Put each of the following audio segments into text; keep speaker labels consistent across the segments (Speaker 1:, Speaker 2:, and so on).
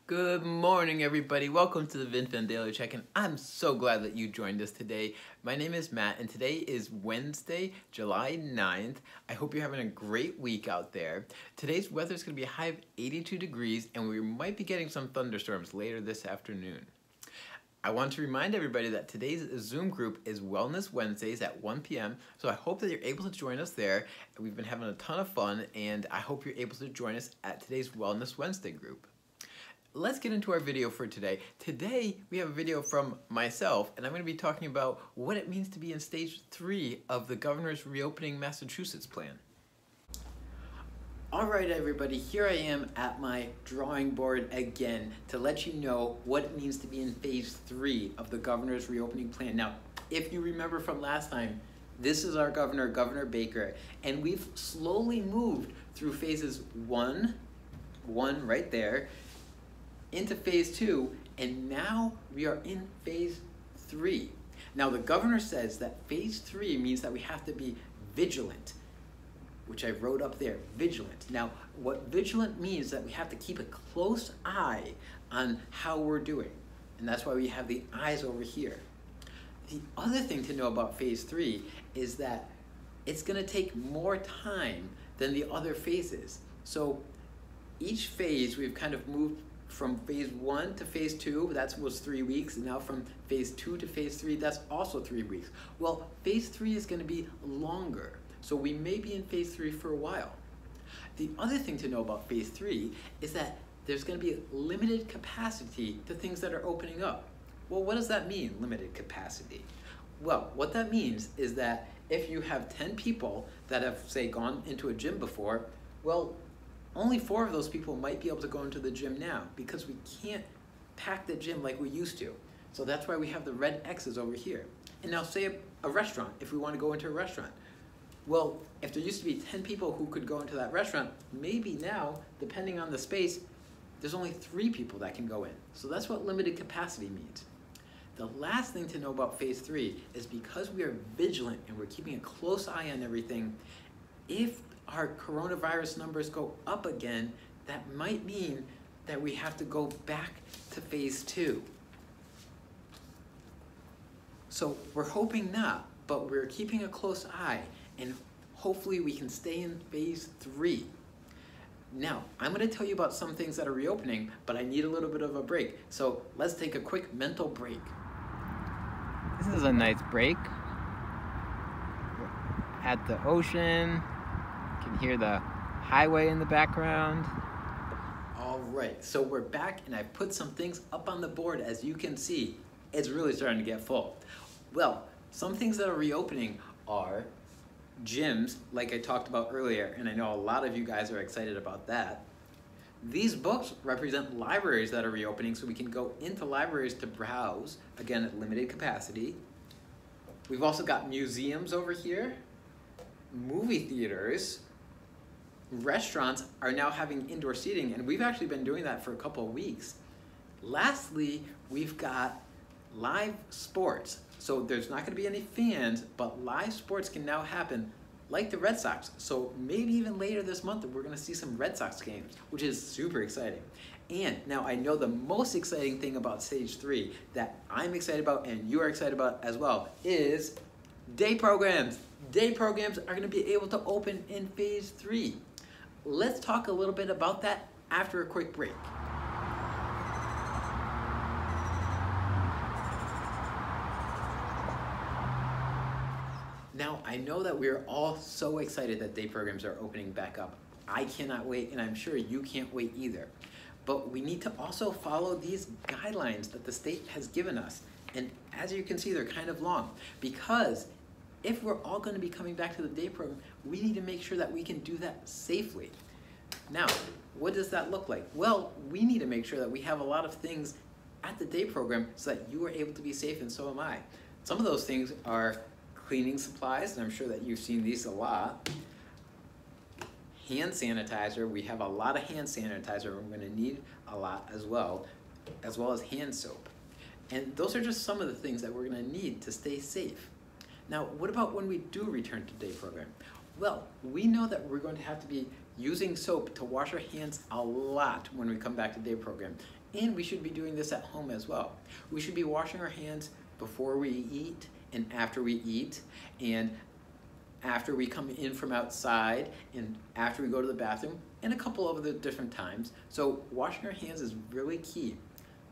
Speaker 1: Good morning, everybody. Welcome to the VinFan Daily Check-In. I'm so glad that you joined us today. My name is Matt, and today is Wednesday, July 9th. I hope you're having a great week out there. Today's weather is going to be a high of 82 degrees, and we might be getting some thunderstorms later this afternoon. I want to remind everybody that today's Zoom group is Wellness Wednesdays at 1 p.m. So I hope that you're able to join us there. We've been having a ton of fun, and I hope you're able to join us at today's Wellness Wednesday group. Let's get into our video for today. Today, we have a video from myself, and I'm going to be talking about what it means to be in stage 3 of the governor's reopening Massachusetts plan. All right, everybody, here I am at my drawing board again to let you know what it means to be in phase 3 of the governor's reopening plan. Now, if you remember from last time, this is our governor, Governor Baker, and we've slowly moved through phases 1 right there, into phase 2, and now we are in phase 3. Now the governor says that phase 3 means that we have to be vigilant, which I wrote up there, vigilant. Now what vigilant means that we have to keep a close eye on how we're doing, and that's why we have the eyes over here. The other thing to know about phase 3 is that it's going to take more time than the other phases. So each phase we've kind of moved from phase 1 to phase 2, that was 3 weeks, and now from phase 2 to phase 3, that's also 3 weeks. Well, phase 3 is going to be longer, so we may be in phase 3 for a while. The other thing to know about phase 3 is that there's going to be limited capacity to things that are opening up. Well, what does that mean, limited capacity? Well, what that means is that if you have 10 people that have, say, gone into a gym before, well, only 4 of those people might be able to go into the gym now because we can't pack the gym like we used to. So that's why we have the red X's over here. And now say a restaurant, if we want to go into a restaurant. Well, if there used to be 10 people who could go into that restaurant, maybe now, depending on the space, there's only 3 people that can go in. So that's what limited capacity means. The last thing to know about phase 3 is because we are vigilant and we're keeping a close eye on everything, if our coronavirus numbers go up again, that might mean that we have to go back to phase 2. So we're hoping not, but we're keeping a close eye, and hopefully we can stay in phase 3. Now, I'm going to tell you about some things that are reopening, but I need a little bit of a break. So let's take a quick mental break. This is a nice break. We're at the ocean. You can hear the highway in the background. All right, so we're back, and I put some things up on the board. As you can see, it's really starting to get full. Well, some things that are reopening are gyms, like I talked about earlier, and I know a lot of you guys are excited about that. These books represent libraries that are reopening, so we can go into libraries to browse, again at limited capacity. We've also got museums over here, movie theaters. Restaurants are now having indoor seating, and we've actually been doing that for a couple of weeks. Lastly, we've got live sports. So there's not going to be any fans, but live sports can now happen like the Red Sox. So maybe even later this month, we're going to see some Red Sox games, which is super exciting. And now I know the most exciting thing about stage 3 that I'm excited about and you're excited about as well is day programs. Day programs are going to be able to open in phase 3. Let's talk a little bit about that after a quick break. Now, I know that we're all so excited that day programs are opening back up. I cannot wait, and I'm sure you can't wait either. But we need to also follow these guidelines that the state has given us. And as you can see, they're kind of long, because if we're all going to be coming back to the day program, we need to make sure that we can do that safely. Now, what does that look like? Well, we need to make sure that we have a lot of things at the day program so that you are able to be safe, and so am I. Some of those things are cleaning supplies, and I'm sure that you've seen these a lot. Hand sanitizer, we have a lot of hand sanitizer, and we're going to need a lot as well as hand soap. And those are just some of the things that we're going to need to stay safe. Now, what about when we do return to day program? Well, we know that we're going to have to be using soap to wash our hands a lot when we come back to day program. And we should be doing this at home as well. We should be washing our hands before we eat and after we eat, and after we come in from outside, and after we go to the bathroom, and a couple of other different times. So washing our hands is really key.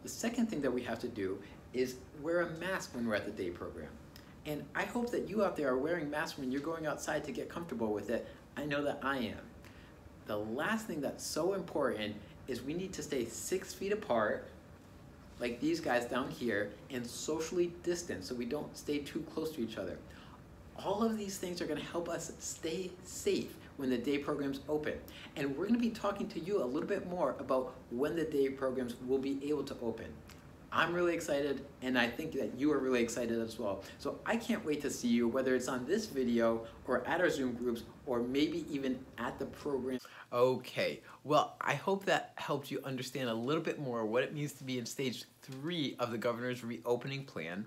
Speaker 1: The second thing that we have to do is wear a mask when we're at the day program. And I hope that you out there are wearing masks when you're going outside to get comfortable with it. I know that I am. The last thing that's so important is we need to stay 6 feet apart, like these guys down here, and socially distance so we don't stay too close to each other. All of these things are going to help us stay safe when the day programs open. And we're going to be talking to you a little bit more about when the day programs will be able to open. I'm really excited, and I think that you are really excited as well. So I can't wait to see you, whether it's on this video or at our Zoom groups or maybe even at the program. Okay, well, I hope that helped you understand a little bit more what it means to be in stage 3 of the governor's reopening plan.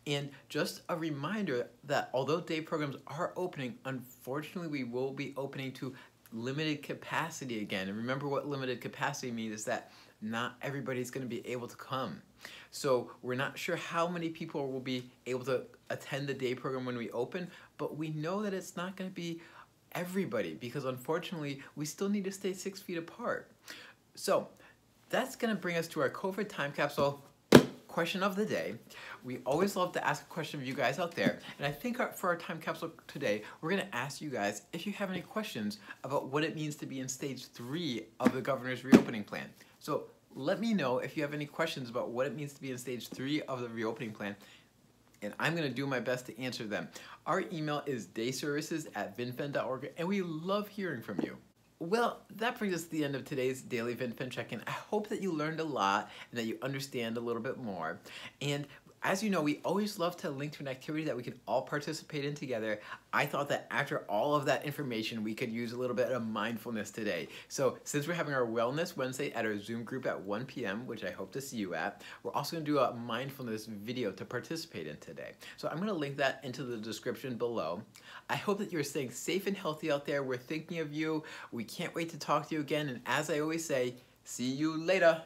Speaker 1: And just a reminder that although day programs are opening, unfortunately we will be opening to limited capacity again. And remember what limited capacity means is that not everybody's going to be able to come. So we're not sure how many people will be able to attend the day program when we open, but we know that it's not going to be everybody because unfortunately we still need to stay 6 feet apart. So that's going to bring us to our COVID time capsule question of the day. We always love to ask a question of you guys out there, and I think for our time capsule today, we're going to ask you guys if you have any questions about what it means to be in stage 3 of the governor's reopening plan. So let me know if you have any questions about what it means to be in stage 3 of the reopening plan, and I'm going to do my best to answer them. Our email is dayservices@vinfen.org, and we love hearing from you. Well, that brings us to the end of today's Daily VinFen Check-In. I hope that you learned a lot and that you understand a little bit more. And as you know, we always love to link to an activity that we can all participate in together. I thought that after all of that information, we could use a little bit of mindfulness today. So since we're having our Wellness Wednesday at our Zoom group at 1 p.m., which I hope to see you at, we're also going to do a mindfulness video to participate in today. So I'm going to link that into the description below. I hope that you're staying safe and healthy out there. We're thinking of you. We can't wait to talk to you again. And as I always say, see you later.